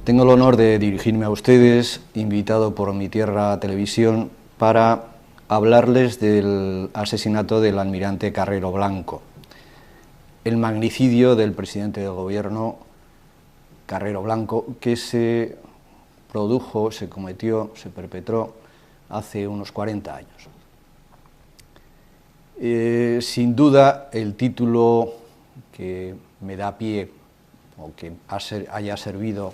Tengo el honor de dirigirme a ustedes, invitado por Mi Tierra Televisión, para hablarles del asesinato del almirante Carrero Blanco, el magnicidio del presidente del gobierno Carrero Blanco, que se produjo, se cometió, se perpetró hace unos 40 años. Sin duda, el título que me da pie o que haya servido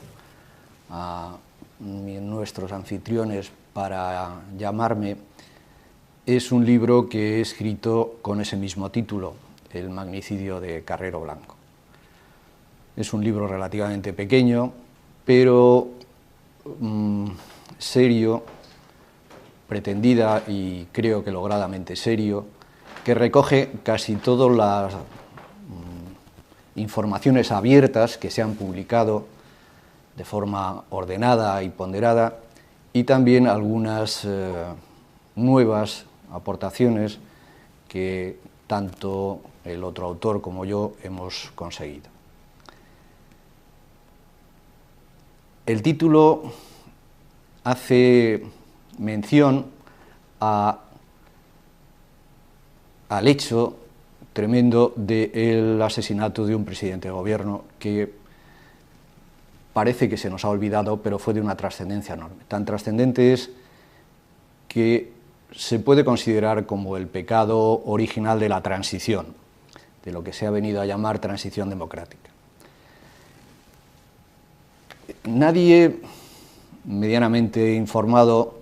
a nuestros anfitriones para llamarme es un libro que he escrito con ese mismo título, El magnicidio de Carrero Blanco. Es un libro relativamente pequeño, pero serio, pretendida y creo que logradamente serio, que recoge casi todas las informaciones abiertas que se han publicado de forma ordenada y ponderada, y también algunas nuevas aportaciones que tanto el otro autor como yo hemos conseguido. El título hace mención al hecho tremendo del asesinato de un presidente de gobierno que parece que se nos ha olvidado, pero fue de una trascendencia enorme. Tan trascendente es que se puede considerar como el pecado original de la transición, de lo que se ha venido a llamar transición democrática. Nadie medianamente informado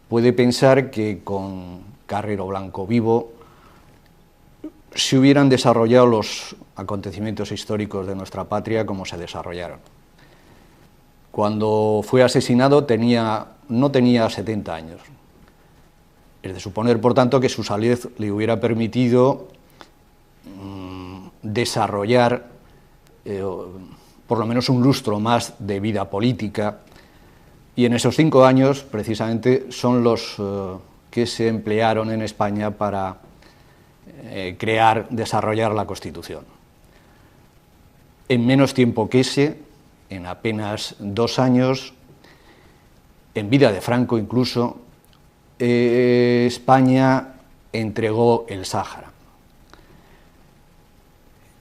puede pensar que con Carrero Blanco vivo se hubieran desarrollado los acontecimientos históricos de nuestra patria como se desarrollaron. Cuando fue asesinado no tenía 70 años. Es de suponer, por tanto, que su salud le hubiera permitido desarrollar por lo menos un lustro más de vida política, y en esos 5 años, precisamente, son los que se emplearon en España para desarrollar la Constitución. En menos tiempo que ese, en apenas 2 años, en vida de Franco incluso, España entregó el Sáhara.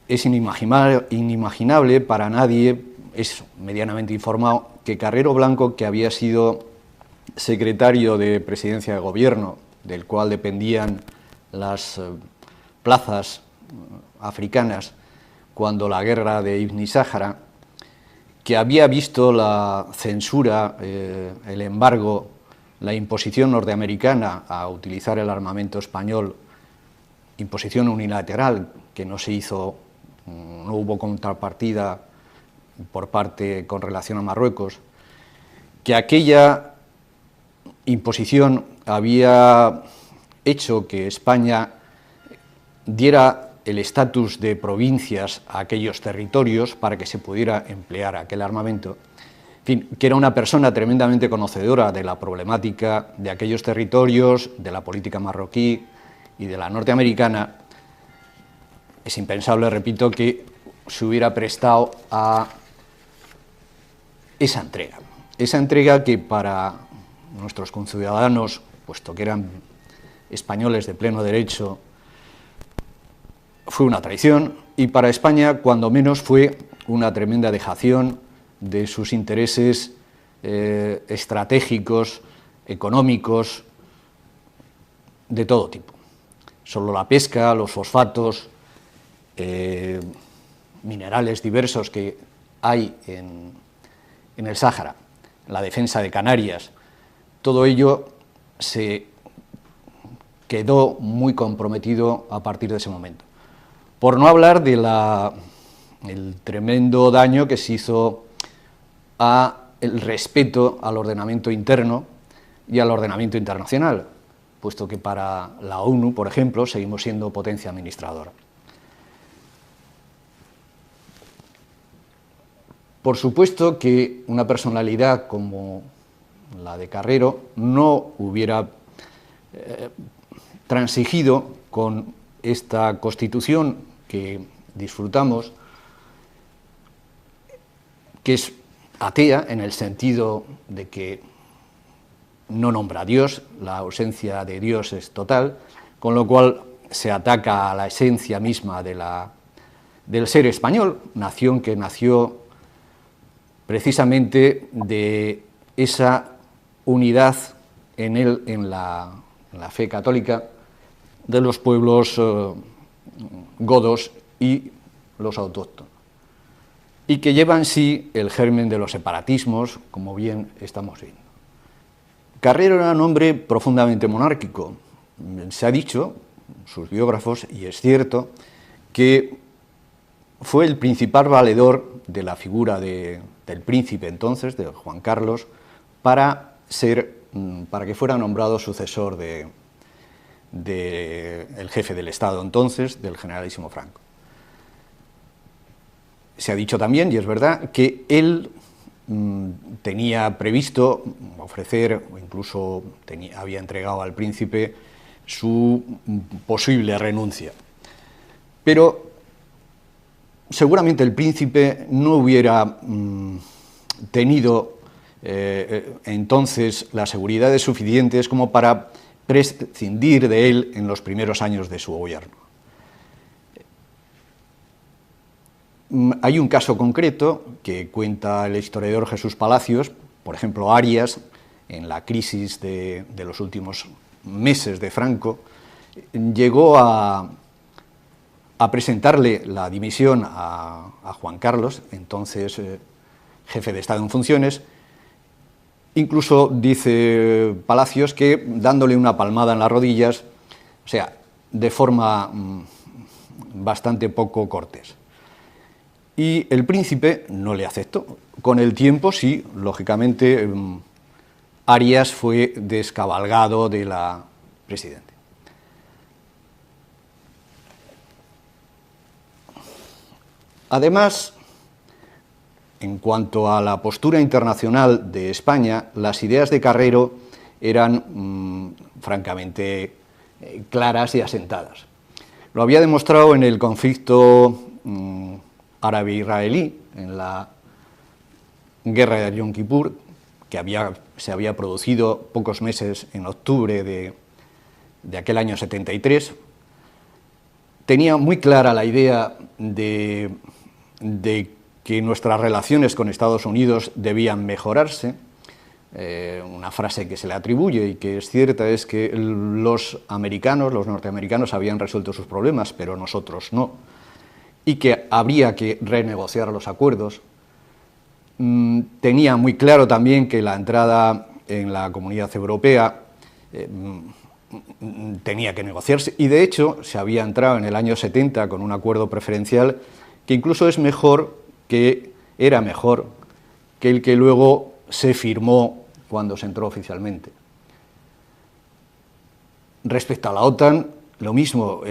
Es inimaginable para nadie, es medianamente informado, que Carrero Blanco, que había sido secretario de Presidencia de Gobierno, del cual dependían las plazas africanas cuando la guerra de Ibn Sáhara, que había visto la censura, el embargo, la imposición norteamericana a utilizar el armamento español, imposición unilateral que no se hizo, no hubo contrapartida por parte con relación a Marruecos, que aquella imposición había hecho que España diera el estatus de provincias a aquellos territorios para que se pudiera emplear aquel armamento, en fin, que era una persona tremendamente conocedora de la problemática de aquellos territorios, de la política marroquí y de la norteamericana. Es impensable, repito, que se hubiera prestado a esa entrega que para nuestros conciudadanos, puesto que eran españoles de pleno derecho, fue una traición, y para España, cuando menos, fue una tremenda dejación de sus intereses estratégicos, económicos, de todo tipo. Solo la pesca, los fosfatos, minerales diversos que hay en el Sáhara, la defensa de Canarias, todo ello se quedó muy comprometido a partir de ese momento. Por no hablar del tremendo daño que se hizo al respeto al ordenamiento interno y al ordenamiento internacional, puesto que para la ONU, por ejemplo, seguimos siendo potencia administradora. Por supuesto que una personalidad como la de Carrero no hubiera transigido con esta Constitución que disfrutamos, que es atea en el sentido de que no nombra a Dios, la ausencia de Dios es total, con lo cual se ataca a la esencia misma del ser español, nación que nació precisamente de esa unidad en la fe católica de los pueblos godos y los autóctonos, y que lleva en sí el germen de los separatismos, como bien estamos viendo. Carrero era un hombre profundamente monárquico. Se ha dicho, sus biógrafos, y es cierto, que fue el principal valedor de la figura del príncipe entonces, de Juan Carlos, para que fuera nombrado sucesor del jefe del Estado entonces, del generalísimo Franco. Se ha dicho también, y es verdad, que él tenía previsto ofrecer, o incluso había entregado al príncipe su posible renuncia. Pero seguramente el príncipe no hubiera tenido entonces las seguridades suficientes como para prescindir de él en los primeros años de su gobierno. Hay un caso concreto que cuenta el historiador Jesús Palacios, por ejemplo, Arias, en la crisis de los últimos meses de Franco, llegó a presentarle la dimisión a Juan Carlos, entonces jefe de Estado en funciones. Incluso dice Palacios que dándole una palmada en las rodillas, o sea, de forma bastante poco cortés. Y el príncipe no le aceptó. Con el tiempo, sí, lógicamente, Arias fue descabalgado de la presidencia. Además, en cuanto a la postura internacional de España, las ideas de Carrero eran francamente claras y asentadas. Lo había demostrado en el conflicto árabe-israelí, en la guerra de Yom Kippur, que se había producido pocos meses en octubre de aquel año 73. Tenía muy clara la idea de que nuestras relaciones con Estados Unidos debían mejorarse. Una frase que se le atribuye y que es cierta es que los norteamericanos habían resuelto sus problemas, pero nosotros no, y que habría que renegociar los acuerdos. Tenía muy claro también que la entrada en la Comunidad Europea tenía que negociarse, y de hecho se había entrado en el año 70 con un acuerdo preferencial que incluso era mejor que el que luego se firmó cuando se entró oficialmente. Respecto a la OTAN, lo mismo,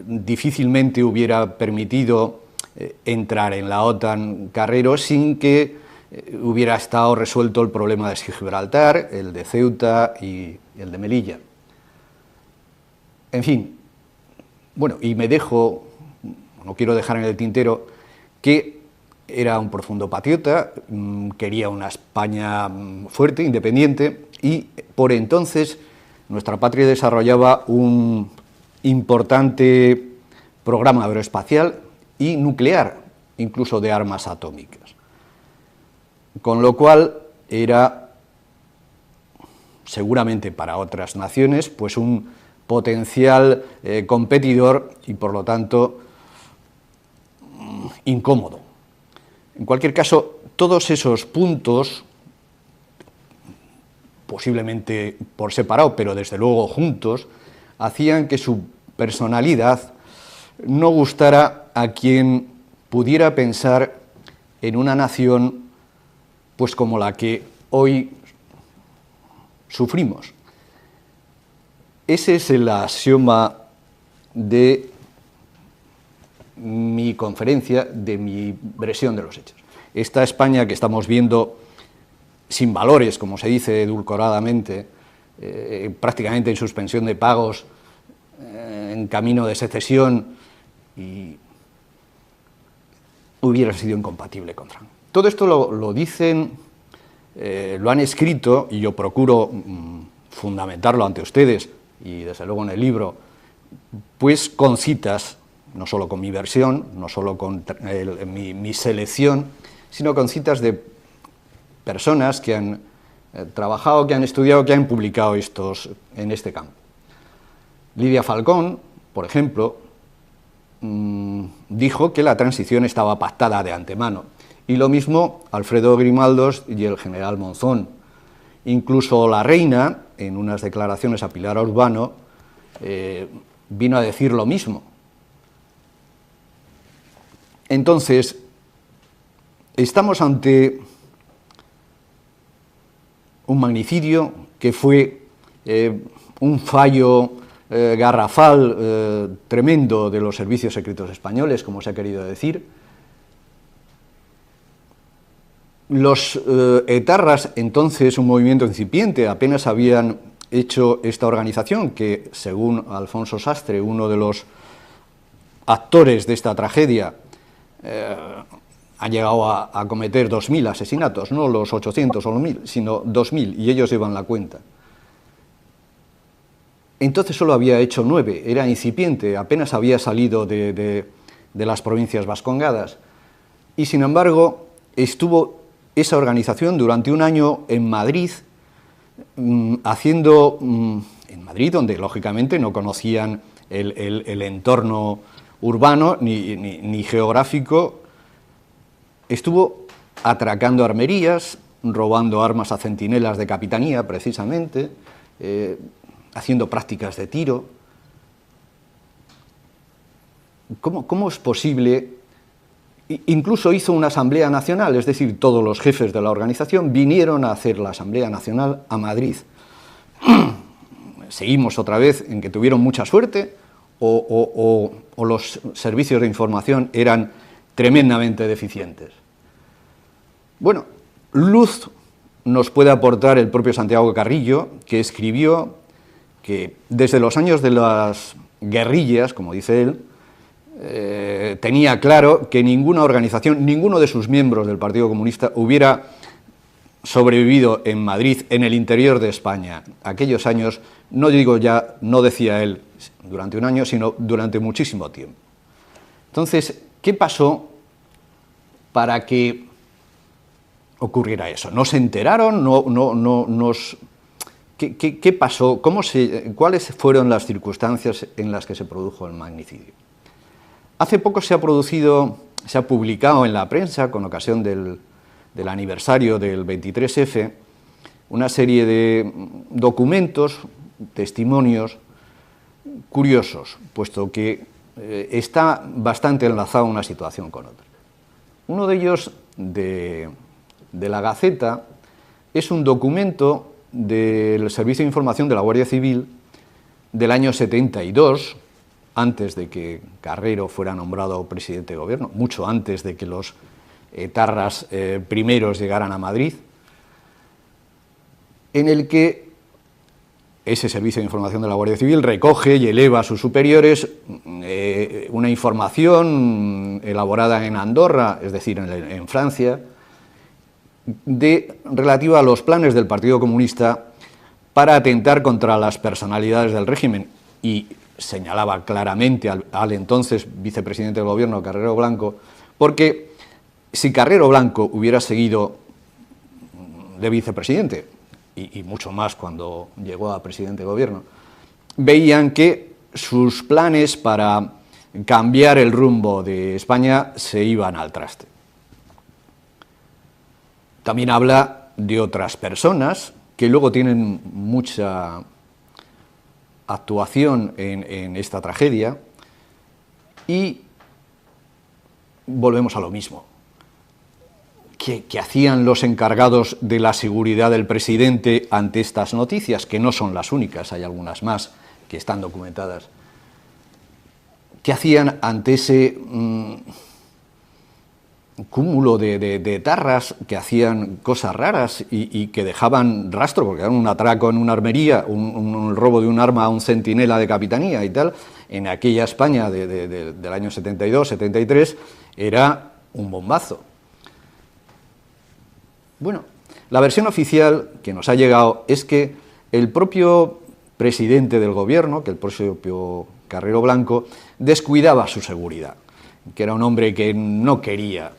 difícilmente hubiera permitido entrar en la OTAN Carrero sin que hubiera estado resuelto el problema de Gibraltar, el de Ceuta y el de Melilla. En fin, bueno, y no quiero dejar en el tintero que era un profundo patriota, quería una España fuerte, independiente, y por entonces nuestra patria desarrollaba un importante programa aeroespacial y nuclear, incluso de armas atómicas. Con lo cual era, seguramente para otras naciones, pues un potencial competidor y por lo tanto incómodo. En cualquier caso, todos esos puntos, posiblemente por separado, pero desde luego juntos, hacían que su personalidad no gustara a quien pudiera pensar en una nación pues como la que hoy sufrimos. Ese es el axioma de mi conferencia, de mi versión de los hechos. Esta España que estamos viendo sin valores, como se dice edulcoradamente, prácticamente en suspensión de pagos, en camino de secesión, y hubiera sido incompatible con Franco. Todo esto lo dicen, lo han escrito, y yo procuro fundamentarlo ante ustedes, y desde luego en el libro, pues con citas, no solo con mi versión, no solo con mi selección, sino con citas de personas que han trabajado, que han estudiado, que han publicado en este campo. Lidia Falcón, por ejemplo, dijo que la transición estaba pactada de antemano, y lo mismo Alfredo Grimaldos y el general Monzón. Incluso la reina, en unas declaraciones a Pilar Urbano, vino a decir lo mismo. Entonces, estamos ante un magnicidio que fue un fallo garrafal tremendo de los servicios secretos españoles, como se ha querido decir. Los etarras, entonces un movimiento incipiente, apenas habían hecho esta organización que, según Alfonso Sastre, uno de los actores de esta tragedia, ha llegado a cometer 2000 asesinatos, no los 800 o los 1000, sino 2000, y ellos llevan la cuenta. Entonces solo había hecho 9, era incipiente, apenas había salido de las provincias vascongadas, y sin embargo estuvo esa organización durante un año en Madrid, haciendo, en Madrid, donde lógicamente no conocían el entorno urbano ni geográfico, estuvo atracando armerías, robando armas a centinelas de capitanía, precisamente, haciendo prácticas de tiro. ¿Cómo es posible? Incluso hizo una asamblea nacional, es decir, todos los jefes de la organización vinieron a hacer la asamblea nacional a Madrid. Seguimos otra vez en que tuvieron mucha suerte o los servicios de información eran tremendamente deficientes. Bueno, luz nos puede aportar el propio Santiago Carrillo, que escribió que desde los años de las guerrillas, como dice él, tenía claro que ninguna organización, ninguno de sus miembros del Partido Comunista hubiera sobrevivido en Madrid, en el interior de España. Aquellos años, no digo ya, no decía él durante un año, sino durante muchísimo tiempo. Entonces, ¿qué pasó para que ocurriera eso? ¿No se enteraron? ¿Qué pasó? ¿Cuáles fueron las circunstancias en las que se produjo el magnicidio? Hace poco se ha publicado en la prensa, con ocasión del aniversario del 23F, una serie de documentos, testimonios curiosos, puesto que está bastante enlazado una situación con otra. Uno de ellos, de la Gaceta, es un documento del Servicio de Información de la Guardia Civil del año 72, antes de que Carrero fuera nombrado presidente de gobierno, mucho antes de que los etarras primeros llegaran a Madrid, en el que ese Servicio de Información de la Guardia Civil recoge y eleva a sus superiores una información elaborada en Andorra, es decir, en Francia, relativa a los planes del Partido Comunista para atentar contra las personalidades del régimen, y señalaba claramente al entonces vicepresidente del gobierno, Carrero Blanco, porque si Carrero Blanco hubiera seguido de vicepresidente, y mucho más cuando llegó a presidente de gobierno, veían que sus planes para cambiar el rumbo de España se iban al traste. También habla de otras personas que luego tienen mucha actuación en esta tragedia, y volvemos a lo mismo. ¿Qué hacían los encargados de la seguridad del presidente ante estas noticias? Que no son las únicas, hay algunas más que están documentadas. ¿Qué hacían ante ese cúmulo de etarras que hacían cosas raras y que dejaban rastro, porque era un atraco en una armería, un robo de un arma a un centinela de capitanía y tal? En aquella España del año 72, 73, era un bombazo. Bueno, la versión oficial que nos ha llegado es que el propio presidente del gobierno, que el propio Carrero Blanco, descuidaba su seguridad, que era un hombre que no quería,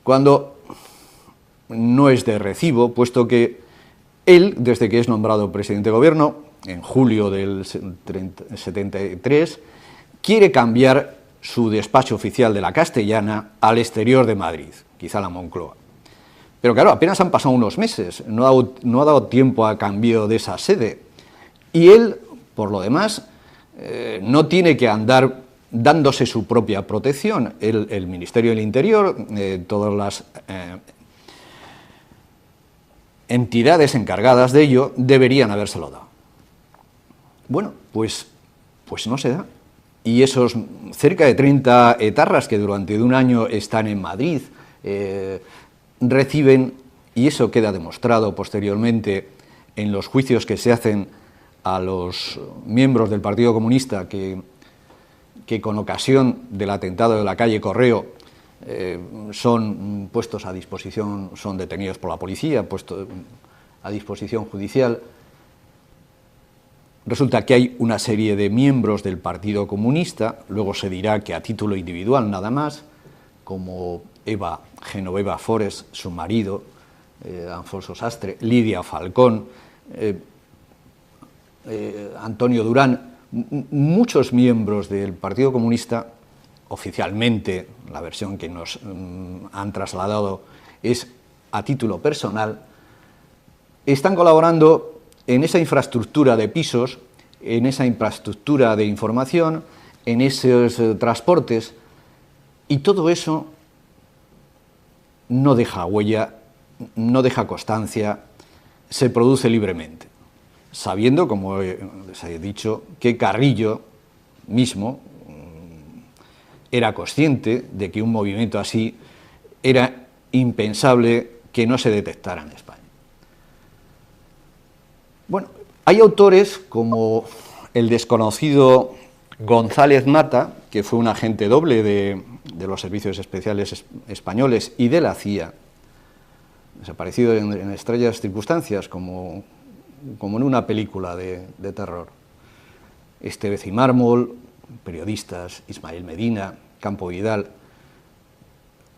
cuando no es de recibo, puesto que él, desde que es nombrado presidente de gobierno, en julio del 73, quiere cambiar su despacho oficial de la Castellana al exterior de Madrid, quizá la Moncloa. Pero claro, apenas han pasado unos meses, no ha dado tiempo a cambio de esa sede. Y él, por lo demás, no tiene que andar dándose su propia protección. El Ministerio del Interior, todas las entidades encargadas de ello, deberían habérselo dado. Bueno, pues no se da. Y esos cerca de 30 etarras que durante un año están en Madrid, reciben, y eso queda demostrado posteriormente en los juicios que se hacen a los miembros del Partido Comunista que con ocasión del atentado de la calle Correo son puestos a disposición, son detenidos por la policía, puestos a disposición judicial. Resulta que hay una serie de miembros del Partido Comunista, luego se dirá que a título individual nada más, como Genoveva Forés, su marido, Alfonso Sastre, Lidia Falcón, Antonio Durán, muchos miembros del Partido Comunista, oficialmente, la versión que nos han trasladado es a título personal, están colaborando en esa infraestructura de pisos, en esa infraestructura de información, en esos transportes, y todo eso no deja huella, no deja constancia, se produce libremente, sabiendo, como les he dicho, que Carrillo mismo era consciente de que un movimiento así era impensable que no se detectara en España. Bueno, hay autores como el desconocido González Mata, que fue un agente doble de los servicios especiales españoles y de la CIA, desaparecido en extrañas circunstancias, como en una película de terror. Estevez y Mármol, periodistas, Ismael Medina, Campo Vidal.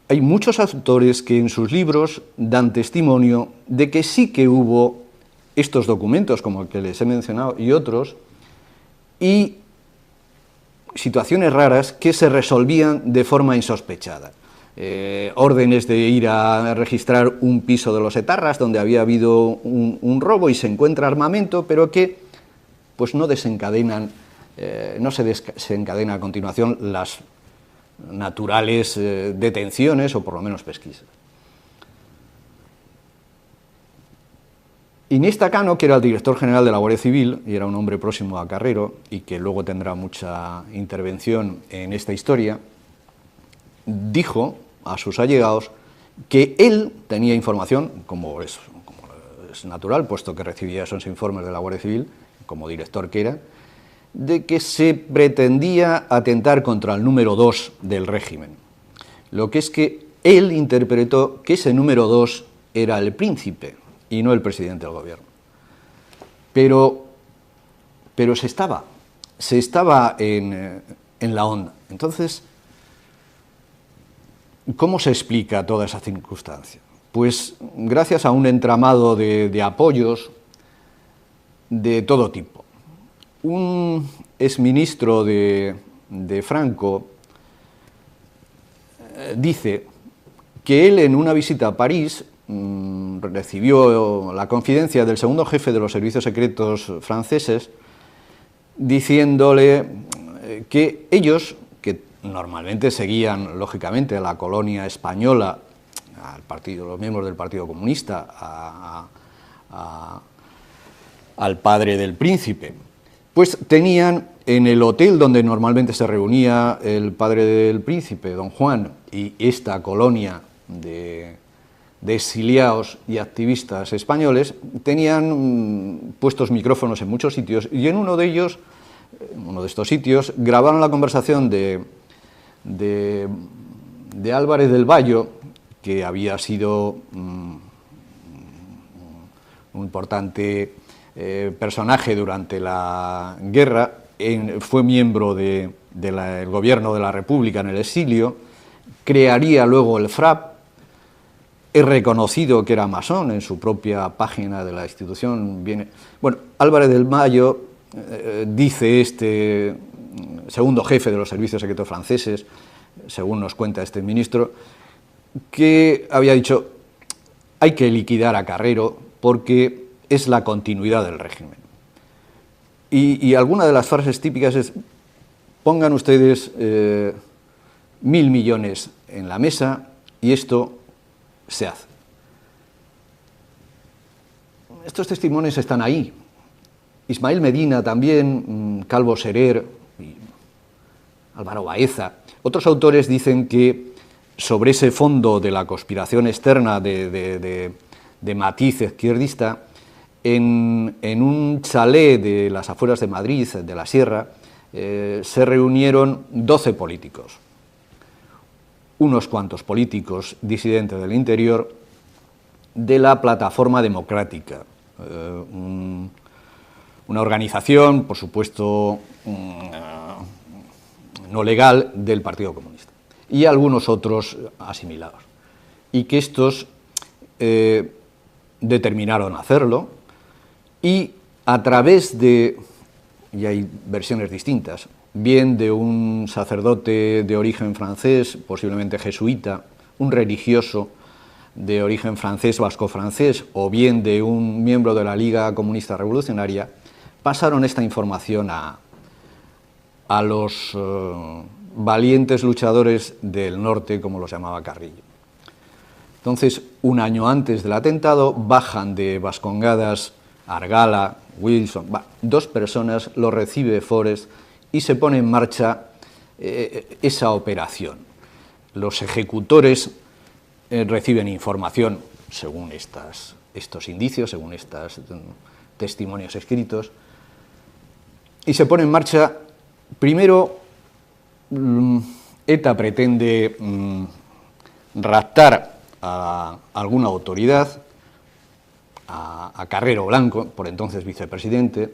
Hay muchos autores que en sus libros dan testimonio de que sí que hubo estos documentos, como el que les he mencionado, y otros, y situaciones raras que se resolvían de forma insospechada. Órdenes de ir a registrar un piso de los etarras donde había habido un robo y se encuentra armamento, pero que pues no desencadenan, no se desencadena a continuación las naturales detenciones o por lo menos pesquisas. Iniesta Cano, que era el director general de la Guardia Civil y era un hombre próximo a Carrero y que luego tendrá mucha intervención en esta historia, dijo a sus allegados que él tenía información, como es natural, puesto que recibía esos informes de la Guardia Civil, como director que era, de que se pretendía atentar contra el número 2 del régimen. Lo que es que él interpretó que ese número 2 era el príncipe y no el presidente del gobierno. Pero se estaba en la onda. Entonces, ¿cómo se explica toda esa circunstancia? Pues gracias a un entramado de apoyos de todo tipo. Un exministro de Franco dice que él en una visita a París recibió la confidencia del segundo jefe de los servicios secretos franceses diciéndole que ellos, que normalmente seguían lógicamente a la colonia española, al partido, los miembros del Partido Comunista, al padre del príncipe, pues tenían en el hotel donde normalmente se reunía el padre del príncipe, don Juan, y esta colonia de exiliados y activistas españoles, tenían puestos micrófonos en muchos sitios y en uno de ellos, en uno de estos sitios, grabaron la conversación de Álvarez del Valle que había sido un importante personaje durante la guerra, fue miembro del gobierno de la República en el exilio, crearía luego el FRAP, es reconocido que era masón en su propia página de la institución. Bueno, Álvarez del Mayo, dice este segundo jefe de los servicios secretos franceses, según nos cuenta este ministro, que había dicho: hay que liquidar a Carrero porque es la continuidad del régimen. Y alguna de las frases típicas es: pongan ustedes 1.000 millones en la mesa y esto se hace. Estos testimonios están ahí. Ismael Medina también, Calvo Serer, Álvaro Baeza. Otros autores dicen que sobre ese fondo de la conspiración externa de matiz izquierdista, en un chalet de las afueras de Madrid, de la Sierra, se reunieron 12 políticos, unos cuantos políticos disidentes del interior de la Plataforma Democrática, una organización, por supuesto, no legal del Partido Comunista, y algunos otros asimilados, y que estos determinaron hacerlo, y a través de, y hay versiones distintas, bien de un sacerdote de origen francés, posiblemente jesuita, un religioso de origen francés, vasco-francés, o bien de un miembro de la Liga Comunista Revolucionaria, pasaron esta información a los valientes luchadores del norte, como los llamaba Carrillo. Entonces, un año antes del atentado, bajan de Vascongadas Argala, Wilson, 2 personas, lo recibe Forest y se pone en marcha esa operación. Los ejecutores reciben información según estos indicios, según estos testimonios escritos, y se pone en marcha. Primero, ETA pretende raptar a alguna autoridad, a Carrero Blanco, por entonces vicepresidente,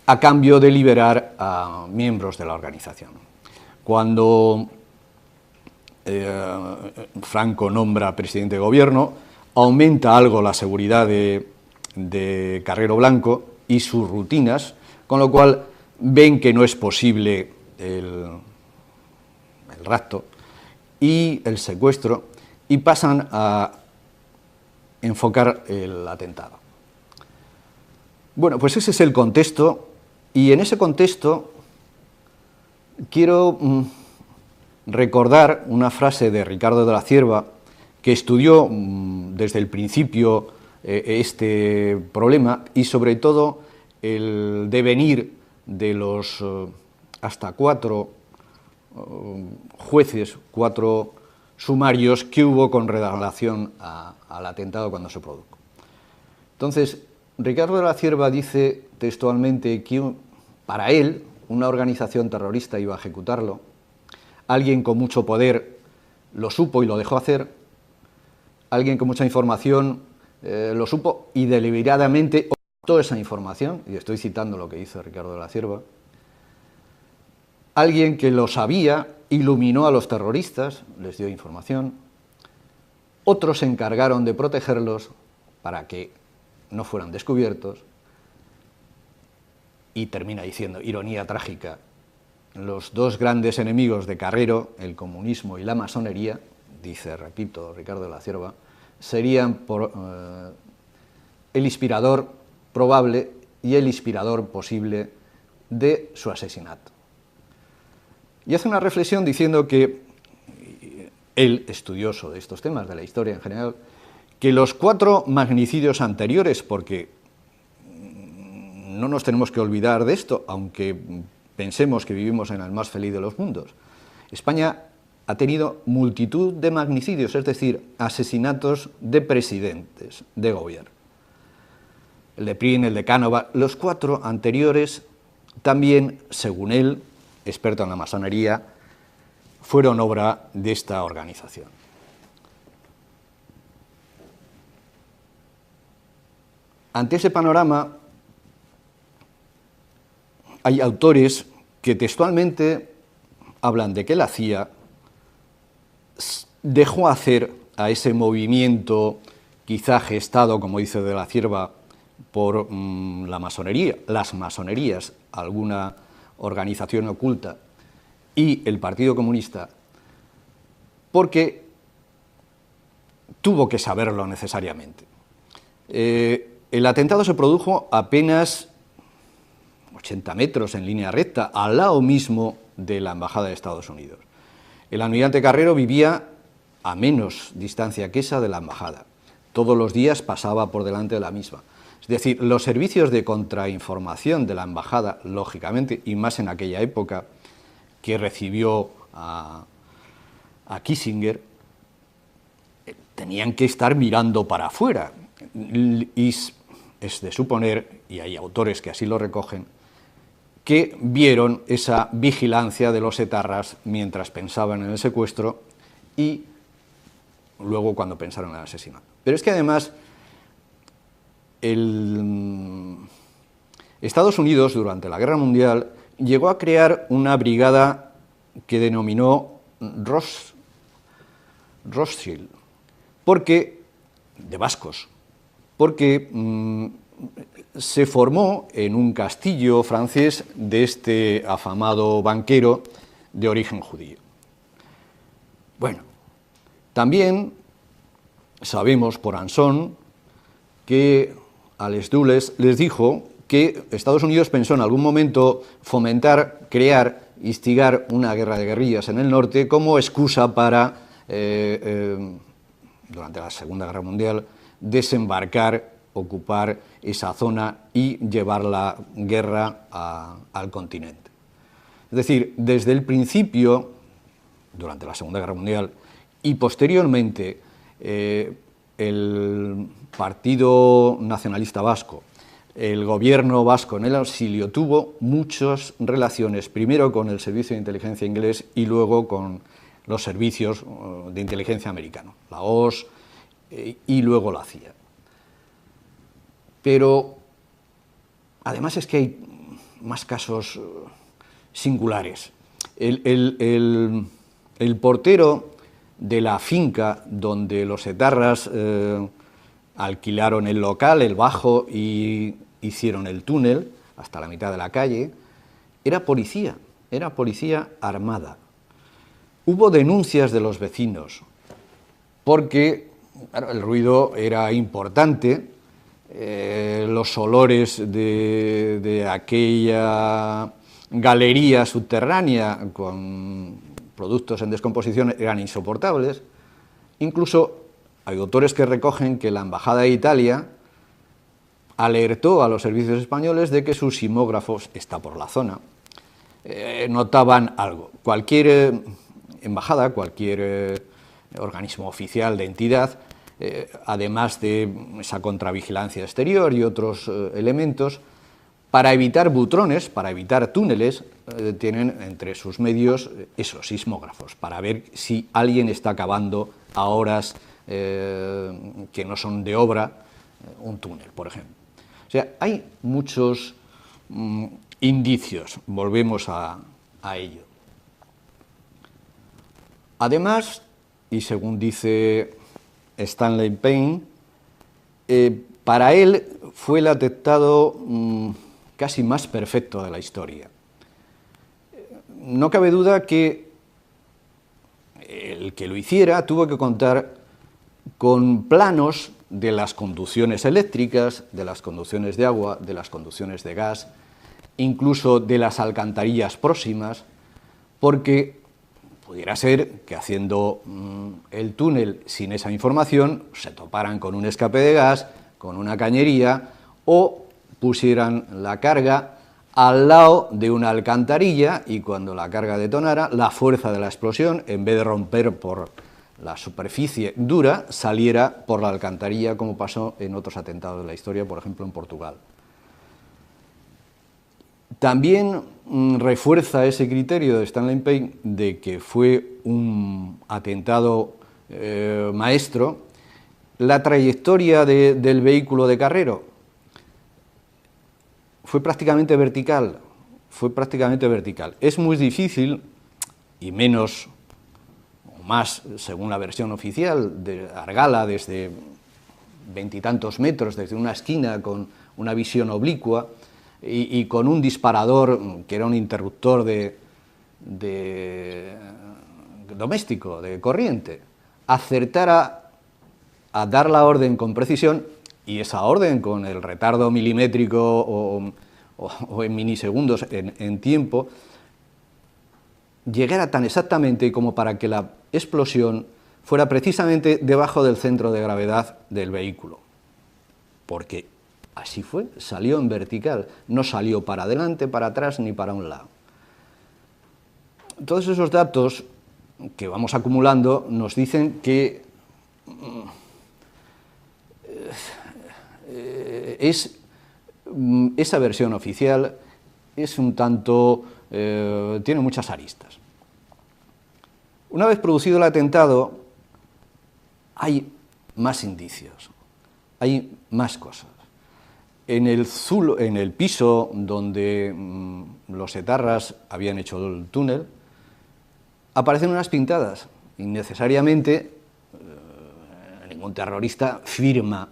a cambio de liberar a miembros de la organización. Cuando Franco nombra presidente de gobierno, aumenta algo la seguridad de Carrero Blanco y sus rutinas, con lo cual ven que no es posible el rapto y el secuestro, y pasan a enfocar el atentado. Bueno, pues ese es el contexto, y en ese contexto quiero recordar una frase de Ricardo de la Cierva, que estudió desde el principio este problema, y sobre todo el devenir de los hasta 4 jueces, 4 sumarios que hubo con relación al atentado cuando se produjo. Entonces, Ricardo de la Cierva dice textualmente que para él una organización terrorista iba a ejecutarlo, alguien con mucho poder lo supo y lo dejó hacer, alguien con mucha información lo supo y deliberadamente ocultó esa información, y estoy citando lo que dice Ricardo de la Cierva, alguien que lo sabía iluminó a los terroristas, les dio información, otros se encargaron de protegerlos para que no fueran descubiertos, y termina diciendo, ironía trágica, los 2 grandes enemigos de Carrero, el comunismo y la masonería, dice, repito, Ricardo de la Cierva, serían el inspirador probable y el inspirador posible de su asesinato. Y hace una reflexión diciendo que, él, estudioso de estos temas, de la historia en general, que los 4 magnicidios anteriores, porque no nos tenemos que olvidar de esto, aunque pensemos que vivimos en el más feliz de los mundos, España ha tenido multitud de magnicidios, es decir, asesinatos de presidentes de gobierno. El de Prim, el de Cánova, los 4 anteriores también, según él, experto en la masonería, fueron obra de esta organización. Ante ese panorama, hay autores que textualmente hablan de que la CIA dejó hacer a ese movimiento, quizá gestado, como dice de la Cierva, por la masonería, las masonerías, alguna organización oculta, y el Partido Comunista, porque tuvo que saberlo necesariamente. El atentado se produjo apenas 80 metros en línea recta, al lado mismo de la Embajada de Estados Unidos. El almirante Carrero vivía a menos distancia que esa de la embajada. Todos los días pasaba por delante de la misma. Es decir, los servicios de contrainformación de la embajada, lógicamente, y más en aquella época que recibió a Kissinger, tenían que estar mirando para afuera. Y es de suponer, y hay autores que así lo recogen, que vieron esa vigilancia de los etarras mientras pensaban en el secuestro y luego cuando pensaron en el asesinato. Pero es que además Estados Unidos durante la Guerra Mundial llegó a crear una brigada que denominó Rothschild, de vascos, porque se formó en un castillo francés de este afamado banquero de origen judío. Bueno, también sabemos por Anson que a les Dulles les dijo que Estados Unidos pensó en algún momento fomentar, crear, instigar una guerra de guerrillas en el norte como excusa para, durante la Segunda Guerra Mundial, desembarcar, ocupar esa zona y llevar la guerra al continente. Es decir, desde el principio, durante la Segunda Guerra Mundial, y posteriormente el Partido Nacionalista Vasco, el gobierno vasco en el exilio, tuvo muchas relaciones, primero con el Servicio de Inteligencia inglés y luego con los servicios de inteligencia americanos, la OSS y luego la CIA. Pero además es que hay más casos singulares. El portero de la finca donde los etarras alquilaron el local, el bajo, y hicieron el túnel hasta la mitad de la calle, era policía armada. Hubo denuncias de los vecinos, porque claro, el ruido era importante, los olores de aquella galería subterránea con productos en descomposición eran insoportables. Incluso hay autores que recogen que la Embajada de Italia alertó a los servicios españoles de que sus sismógrafos está por la zona. Notaban algo. Cualquier embajada, cualquier organismo oficial de entidad, además de esa contravigilancia exterior y otros elementos, para evitar butrones, para evitar túneles, tienen entre sus medios esos sismógrafos, para ver si alguien está cavando a horas que no son de obra un túnel, por ejemplo. O sea, hay muchos indicios, volvemos a ello. Además, y según dice Stanley Payne, para él fue el atentado casi más perfecto de la historia. No cabe duda que el que lo hiciera tuvo que contar con planos de las conducciones eléctricas, de las conducciones de agua, de las conducciones de gas, incluso de las alcantarillas próximas, porque pudiera ser que haciendo el túnel sin esa información se toparan con un escape de gas, con una cañería, o pusieran la carga al lado de una alcantarilla y cuando la carga detonara, la fuerza de la explosión, en vez de romper por la superficie dura, saliera por la alcantarilla, como pasó en otros atentados de la historia, por ejemplo en Portugal. También refuerza ese criterio de Stanley Payne de que fue un atentado maestro la trayectoria del vehículo de Carrero, fue prácticamente vertical, Es muy difícil, y menos o más, según la versión oficial, de Argala desde veintitantos metros, desde una esquina con una visión oblicua y con un disparador que era un interruptor doméstico, de corriente, acertara a dar la orden con precisión, y esa orden, con el retardo milimétrico o en milisegundos en tiempo, llegara tan exactamente como para que la explosión fuera precisamente debajo del centro de gravedad del vehículo. Porque así fue, salió en vertical, no salió para adelante, para atrás ni para un lado. Todos esos datos que vamos acumulando nos dicen que esa versión oficial es un tanto, tiene muchas aristas. Una vez producido el atentado, hay más indicios, hay más cosas. En el piso donde los etarras habían hecho el túnel, aparecen unas pintadas. Innecesariamente, ningún terrorista firma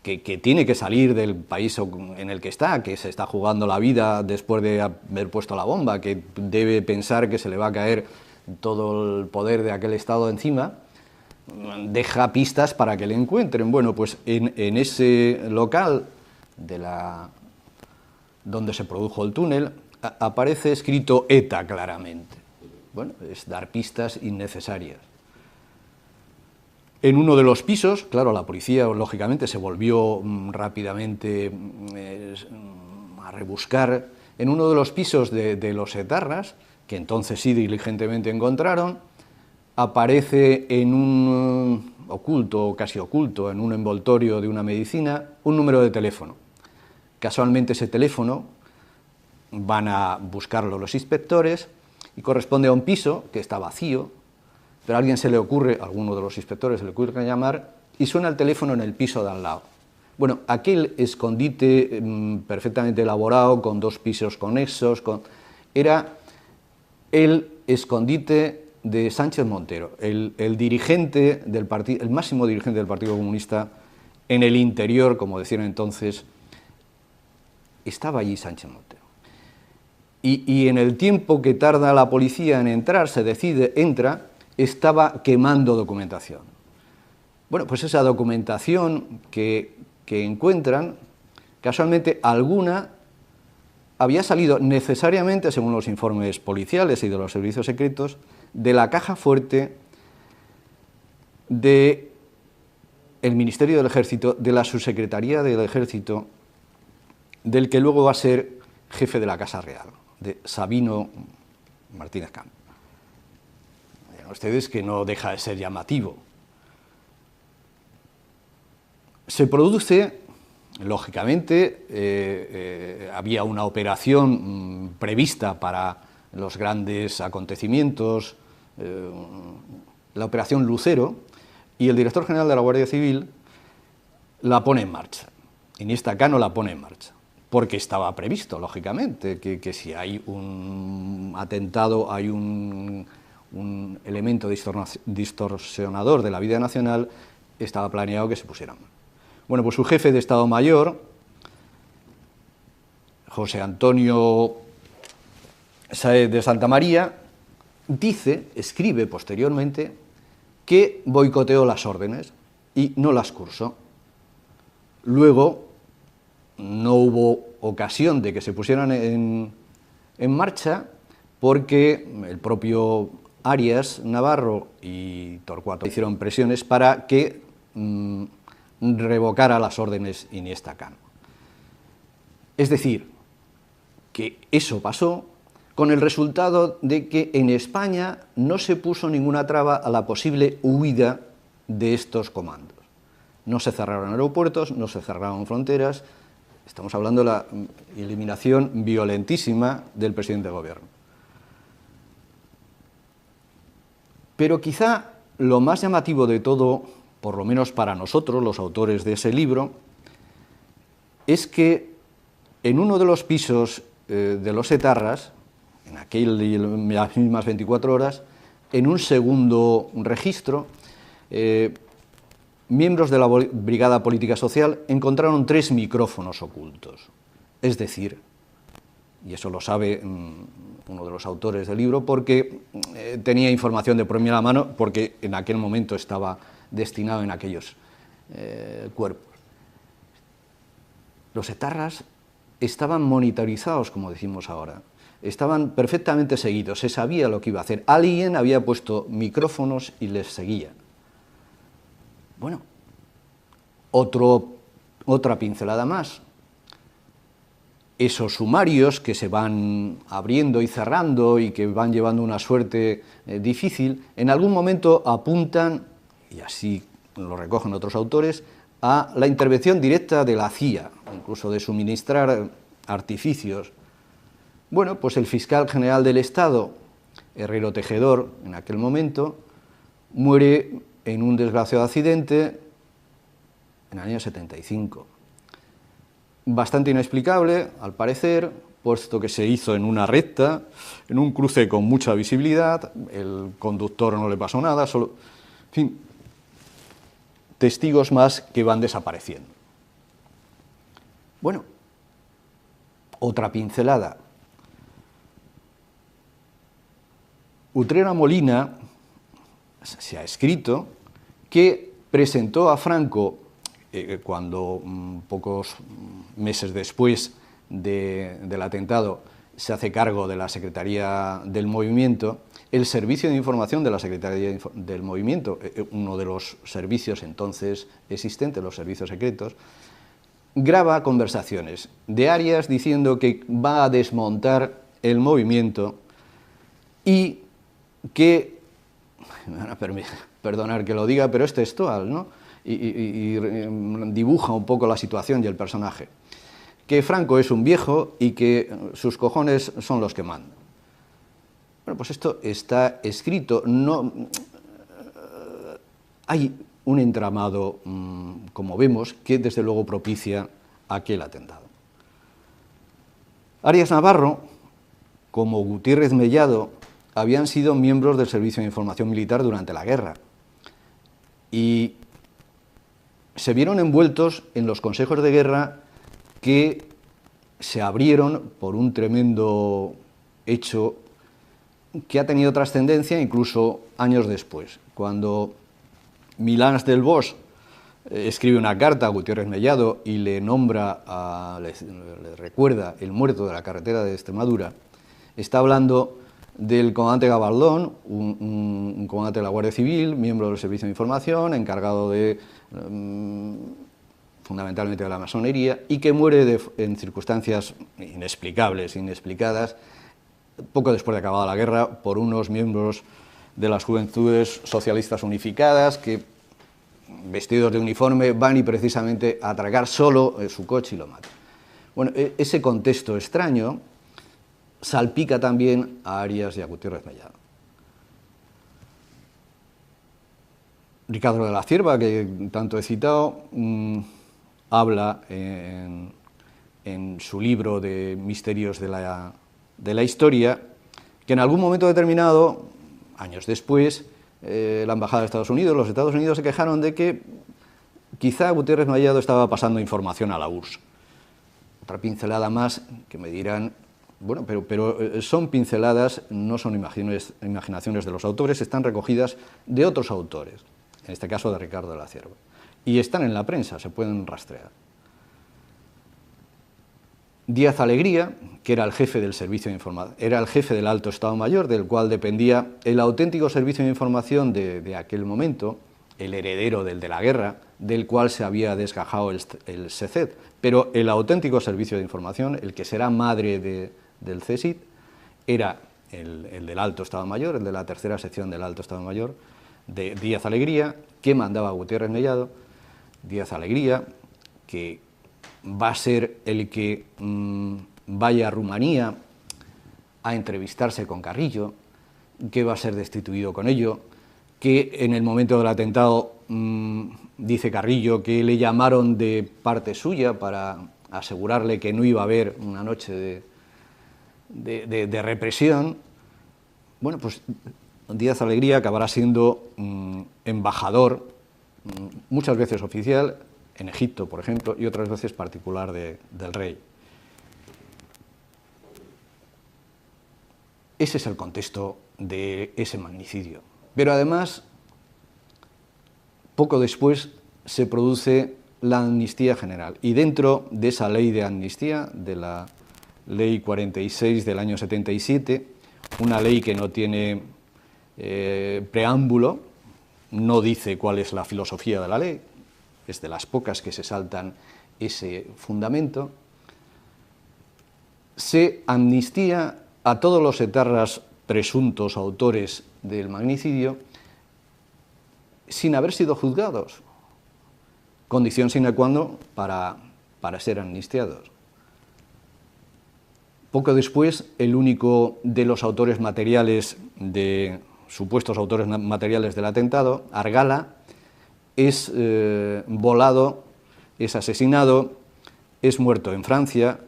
que tiene que salir del país en el que se está jugando la vida después de haber puesto la bomba, que debe pensar que se le va a caer todo el poder de aquel Estado encima, deja pistas para que le encuentren. Bueno, pues en ese local donde se produjo el túnel aparece escrito ETA claramente. Bueno, es dar pistas innecesarias. En uno de los pisos, claro, la policía lógicamente se volvió rápidamente a rebuscar. En uno de los pisos de los etarras, que entonces sí diligentemente encontraron, aparece en un oculto, casi oculto, en un envoltorio de una medicina, un número de teléfono. Casualmente ese teléfono van a buscarlo los inspectores y corresponde a un piso que está vacío, pero a alguien se le ocurre, a alguno de los inspectores se le ocurre llamar, y suena el teléfono en el piso de al lado. Bueno, aquel escondite perfectamente elaborado, con dos pisos conexos, era el escondite de Sánchez Montero, el dirigente del partido, el máximo dirigente del Partido Comunista en el interior, como decían entonces, estaba allí Sánchez Montero. Y en el tiempo que tarda la policía en entrar, se decide, entra, estaba quemando documentación. Bueno, pues esa documentación que encuentran, casualmente alguna había salido necesariamente, según los informes policiales y de los servicios secretos, de la caja fuerte del Ministerio del Ejército, de la Subsecretaría del Ejército, del que luego va a ser jefe de la Casa Real, de Sabino Martínez Camp. Vean ustedes que no deja de ser llamativo. Se produce, lógicamente, había una operación prevista para los grandes acontecimientos, la operación Lucero, y el director general de la Guardia Civil la pone en marcha. Iniesta Cano la pone en marcha, porque estaba previsto, lógicamente, que si hay un atentado, hay un elemento distorsionador de la vida nacional, estaba planeado que se pusieran. Bueno, pues su jefe de Estado Mayor, José Antonio Sáez de Santamaría, escribe posteriormente que boicoteó las órdenes y no las cursó. Luego no hubo ocasión de que se pusieran en marcha porque el propio Arias Navarro y Torcuato hicieron presiones para que revocara las órdenes Iniesta Cano. Es decir, que eso pasó con el resultado de que en España no se puso ninguna traba a la posible huida de estos comandos. No se cerraron aeropuertos, no se cerraron fronteras. Estamos hablando de la eliminación violentísima del presidente de gobierno. Pero quizá lo más llamativo de todo, por lo menos para nosotros, los autores de ese libro, es que En uno de los pisos de los etarras, en las mismas 24 horas, en un segundo registro, miembros de la Brigada Política Social encontraron 3 micrófonos ocultos. Es decir, y eso lo sabe uno de los autores del libro, porque tenía información de primera mano, porque en aquel momento estaba destinado en aquellos cuerpos. Los etarras estaban monitorizados, como decimos ahora, estaban perfectamente seguidos, se sabía lo que iba a hacer. Alguien había puesto micrófonos y les seguía. Bueno, otra pincelada más. Esos sumarios que se van abriendo y cerrando y que van llevando una suerte difícil, en algún momento apuntan, y así lo recogen otros autores, a la intervención directa de la CIA, incluso de suministrar artificios. Bueno, pues el fiscal general del Estado, Herrero Tejedor, en aquel momento, muere en un desgraciado accidente en el año 75. Bastante inexplicable, al parecer, puesto que se hizo en una recta, en un cruce con mucha visibilidad, el conductor no le pasó nada, solo, en fin, testigos más que van desapareciendo. Bueno, otra pincelada. Utrera Molina se ha escrito que presentó a Franco, cuando pocos meses después del atentado se hace cargo de la Secretaría del Movimiento, el Servicio de Información de la Secretaría del Movimiento, uno de los servicios entonces existentes, los servicios secretos, graba conversaciones de Arias diciendo que va a desmontar el movimiento y que, me van a perdonar que lo diga, pero es textual, ¿no? Y dibuja un poco la situación y el personaje, que Franco es un viejo y que sus cojones son los que mandan. Bueno, pues esto está escrito, no, hay un entramado, como vemos, que desde luego propicia aquel atentado. Arias Navarro, como Gutiérrez Mellado, habían sido miembros del Servicio de Información Militar durante la guerra y se vieron envueltos en los consejos de guerra que se abrieron por un tremendo hecho que ha tenido trascendencia incluso años después. Cuando Milans del Bosch escribe una carta a Gutiérrez Mellado y le nombra, le recuerda el muerto de la carretera de Extremadura, está hablando del comandante Gabaldón, un comandante de la Guardia Civil, miembro del Servicio de Información, encargado de fundamentalmente de la masonería, y que muere en circunstancias inexplicables, inexplicadas, poco después de acabada la guerra, por unos miembros de las Juventudes Socialistas Unificadas que, vestidos de uniforme, van y precisamente a atracar solo su coche y lo matan. Bueno, ese contexto extraño salpica también a Arias y a Gutiérrez Mellado. Ricardo de la Cierva, que tanto he citado, habla en su libro de Misterios de la Historia, que en algún momento determinado, años después, la Embajada de Estados Unidos, los Estados Unidos se quejaron de que quizá Gutiérrez Mellado estaba pasando información a la URSS. Otra pincelada más que me dirán, bueno, pero son pinceladas, no son imaginaciones de los autores, están recogidas de otros autores, en este caso de Ricardo de la Cierva, y están en la prensa, se pueden rastrear. Díaz Alegría, que era el jefe del Servicio de Información, era el jefe del Alto Estado Mayor, del cual dependía el auténtico Servicio de Información de aquel momento, el heredero del de la guerra, del cual se había desgajado el SECET, pero el auténtico Servicio de Información, el que será madre del CSIC, era el del Alto Estado Mayor, el de la tercera sección del Alto Estado Mayor, de Díaz Alegría, que mandaba a Gutiérrez Mellado. Díaz Alegría, que va a ser el que vaya a Rumanía a entrevistarse con Carrillo, que va a ser destituido con ello, que en el momento del atentado dice Carrillo que le llamaron de parte suya para asegurarle que no iba a haber una noche de represión, bueno, pues Díaz Alegría acabará siendo embajador, muchas veces oficial, en Egipto, por ejemplo, y otras veces particular del rey. Ese es el contexto de ese magnicidio. Pero además, poco después se produce la amnistía general. Y dentro de esa ley de amnistía, de la Ley 46 del año 77, una ley que no tiene preámbulo, no dice cuál es la filosofía de la ley, es de las pocas que se saltan ese fundamento, se amnistía a todos los etarras presuntos autores del magnicidio sin haber sido juzgados, condición sine qua non para ser amnistiados. Poco después, el único de los autores materiales, supuestos autores materiales del atentado, Argala, es volado, es asesinado, es muerto en Francia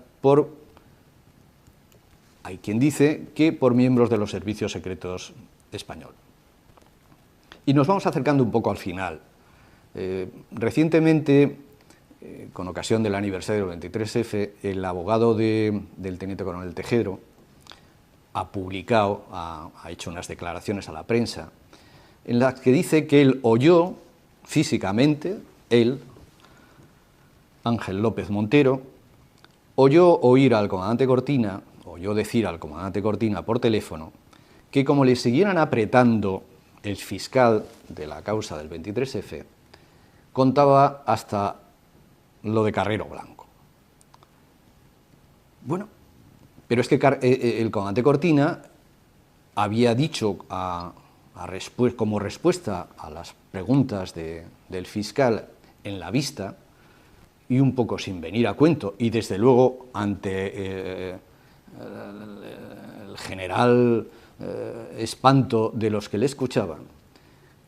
hay quien dice que por miembros de los servicios secretos españoles. Y nos vamos acercando un poco al final. Recientemente, con ocasión del aniversario del 23F, el abogado del teniente coronel Tejero ha publicado, ha hecho unas declaraciones a la prensa, en las que dice que él oyó físicamente, él, Ángel López Montero, oyó decir al comandante Cortina por teléfono que como le siguieran apretando el fiscal de la causa del 23F, contaba hasta lo de Carrero Blanco. Bueno, pero es que el comandante Cortina había dicho como respuesta a las preguntas del fiscal en la vista, y un poco sin venir a cuento, y desde luego ante el general espanto de los que le escuchaban,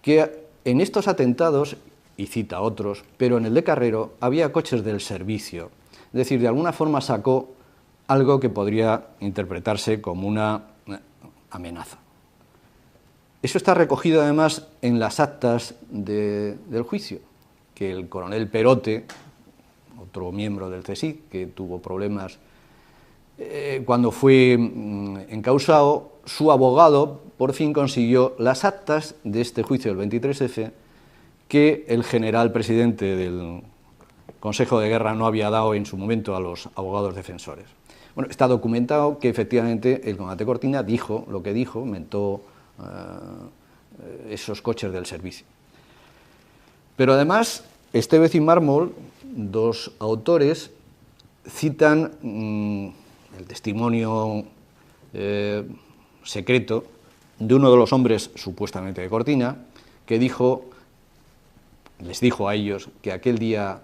que en estos atentados, y cita otros, pero en el de Carrero había coches del servicio. Es decir, de alguna forma sacó algo que podría interpretarse como una amenaza. Eso está recogido además en las actas del juicio, que el coronel Perote, otro miembro del CSIC, que tuvo problemas cuando fue encausado, su abogado por fin consiguió las actas de este juicio del 23F que el general presidente del Consejo de Guerra no había dado en su momento a los abogados defensores. Bueno, está documentado que efectivamente el comandante Cortina dijo lo que dijo, mentó esos coches del servicio. Pero además, Estevez y Mármol, dos autores, citan el testimonio secreto de uno de los hombres supuestamente de Cortina, que les dijo a ellos que aquel día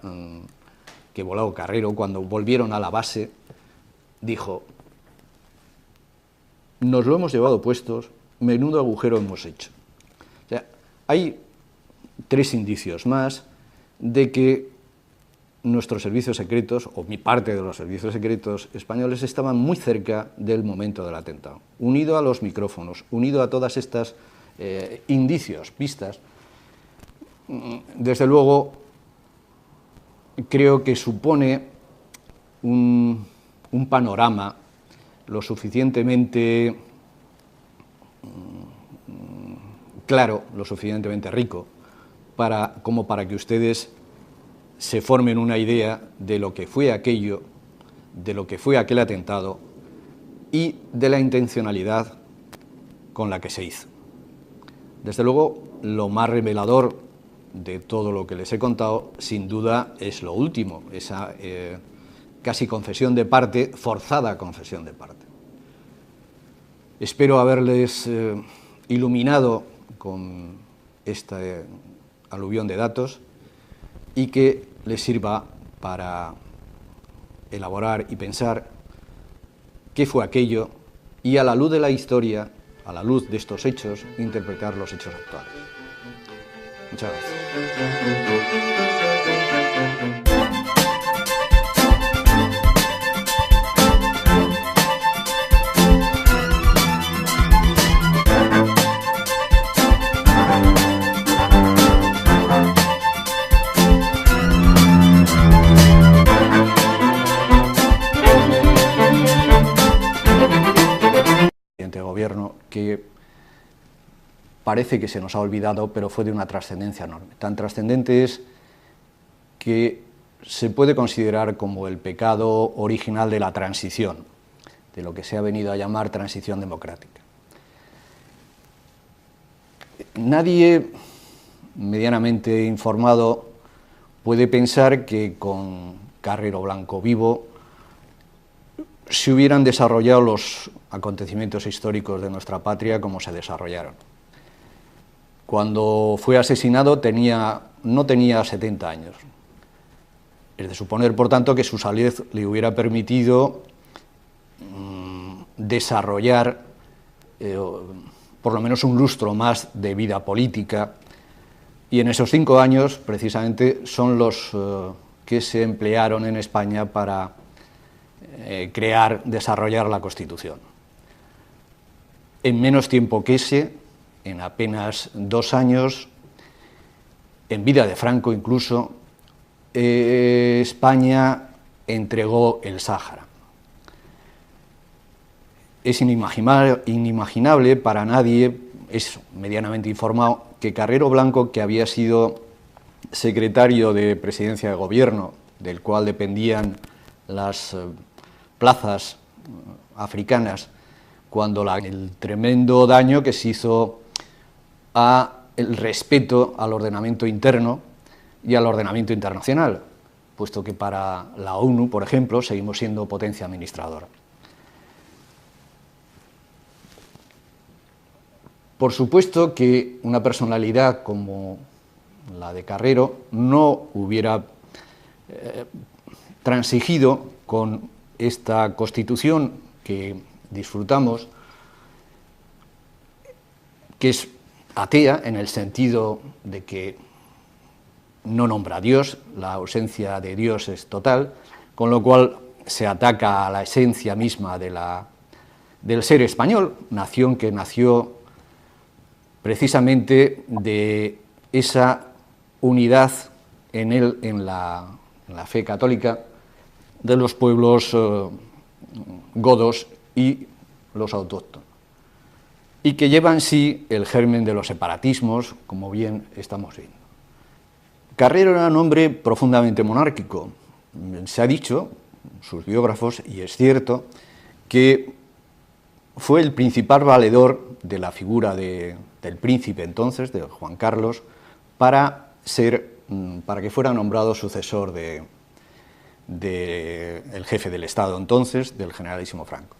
que voló Carrero, cuando volvieron a la base, dijo: nos lo hemos llevado puestos, menudo agujero hemos hecho. O sea, hay 3 indicios más de que nuestros servicios secretos, o mi parte de los servicios secretos españoles, estaban muy cerca del momento del atentado, unido a los micrófonos, unido a todas estas indicios, pistas. Desde luego, creo que supone un panorama lo suficientemente claro, lo suficientemente rico, como para que ustedes se formen una idea de lo que fue aquello, de lo que fue aquel atentado y de la intencionalidad con la que se hizo. Desde luego, lo más revelador de todo lo que les he contado, sin duda, es lo último, esa casi confesión de parte, forzada confesión de parte. Espero haberles iluminado con esta aluvión de datos y que les sirva para elaborar y pensar qué fue aquello y, a la luz de la historia, a la luz de estos hechos, interpretar los hechos actuales. Muchas gracias. parece que se nos ha olvidado, pero fue de una trascendencia enorme. Tan trascendente es que se puede considerar como el pecado original de la transición, de lo que se ha venido a llamar transición democrática. Nadie medianamente informado puede pensar que con Carrero Blanco vivo se hubieran desarrollado los acontecimientos históricos de nuestra patria como se desarrollaron. Cuando fue asesinado no tenía 70 años. Es de suponer, por tanto, que su salud le hubiera permitido desarrollar por lo menos un lustro más de vida política, y en esos 5 años, precisamente, son los que se emplearon en España para desarrollar la Constitución. En menos tiempo que ese, en apenas 2 años, en vida de Franco incluso, España entregó el Sáhara. Es inimaginable para nadie, medianamente informado, que Carrero Blanco, que había sido secretario de Presidencia de Gobierno, del cual dependían las plazas africanas, cuando el tremendo daño que se hizo al respeto al ordenamiento interno y al ordenamiento internacional, puesto que para la ONU, por ejemplo, seguimos siendo potencia administradora. Por supuesto que una personalidad como la de Carrero no hubiera transigido con esta Constitución que disfrutamos, que es atea en el sentido de que no nombra a Dios, la ausencia de Dios es total, con lo cual se ataca a la esencia misma del ser español, nación que nació precisamente de esa unidad en la fe católica de los pueblos godos y los autóctonos, y que lleva en sí el germen de los separatismos, como bien estamos viendo. Carrero era un hombre profundamente monárquico. Se ha dicho, sus biógrafos, y es cierto, que fue el principal valedor de la figura del príncipe entonces, de Juan Carlos, para que fuera nombrado sucesor del jefe del Estado entonces, del generalísimo Franco.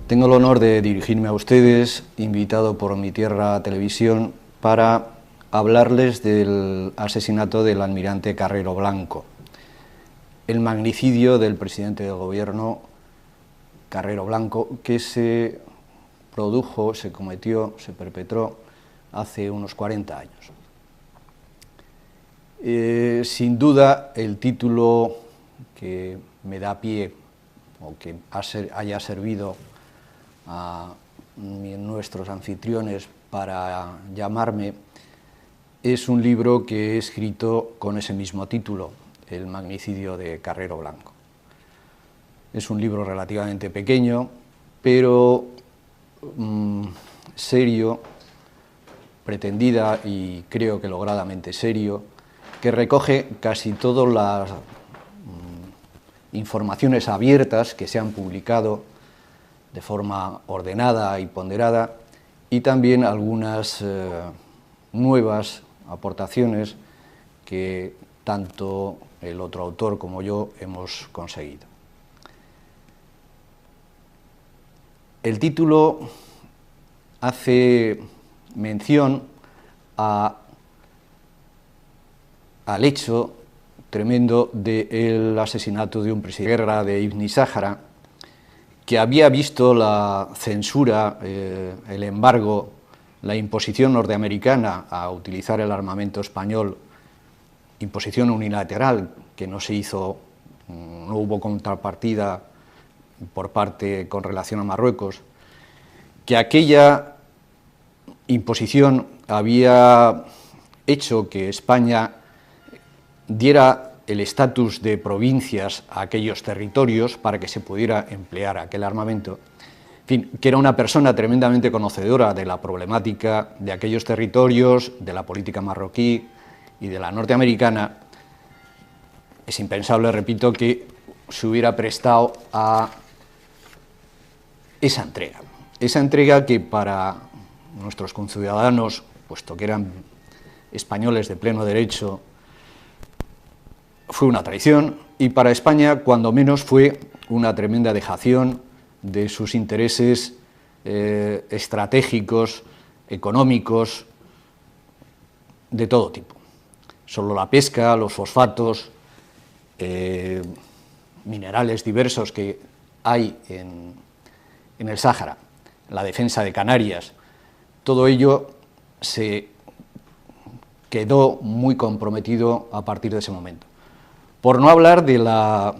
Tengo el honor de dirigirme a ustedes, invitado por Mi Tierra Televisión, para hablarles del asesinato del almirante Carrero Blanco, el magnicidio del presidente del gobierno Carrero Blanco, que se produjo, se cometió, se perpetró hace unos 40 años. Sin duda, el título que me da pie o que haya servido a nuestros anfitriones para llamarme, es un libro que he escrito con ese mismo título, El magnicidio de Carrero Blanco. Es un libro relativamente pequeño, pero serio, pretendida y creo que logradamente serio, que recoge casi todas las informaciones abiertas que se han publicado de forma ordenada y ponderada, y también algunas nuevas aportaciones que tanto el otro autor como yo hemos conseguido. El título hace mención al hecho tremendo del asesinato de un presidente de guerra de Ibn Sáhara, que había visto la censura, el embargo, la imposición norteamericana a utilizar el armamento español, imposición unilateral que no se hizo, no hubo contrapartida por parte con relación a Marruecos, que aquella imposición había hecho que España diera el estatus de provincias a aquellos territorios para que se pudiera emplear aquel armamento. En fin, que era una persona tremendamente conocedora de la problemática de aquellos territorios, de la política marroquí y de la norteamericana. Es impensable, repito, que se hubiera prestado a esa entrega que para nuestros conciudadanos, puesto que eran españoles de pleno derecho, fue una traición, y para España, cuando menos, fue una tremenda dejación de sus intereses estratégicos, económicos, de todo tipo. Solo la pesca, los fosfatos, minerales diversos que hay en el Sáhara, la defensa de Canarias, todo ello se quedó muy comprometido a partir de ese momento. Por no hablar de la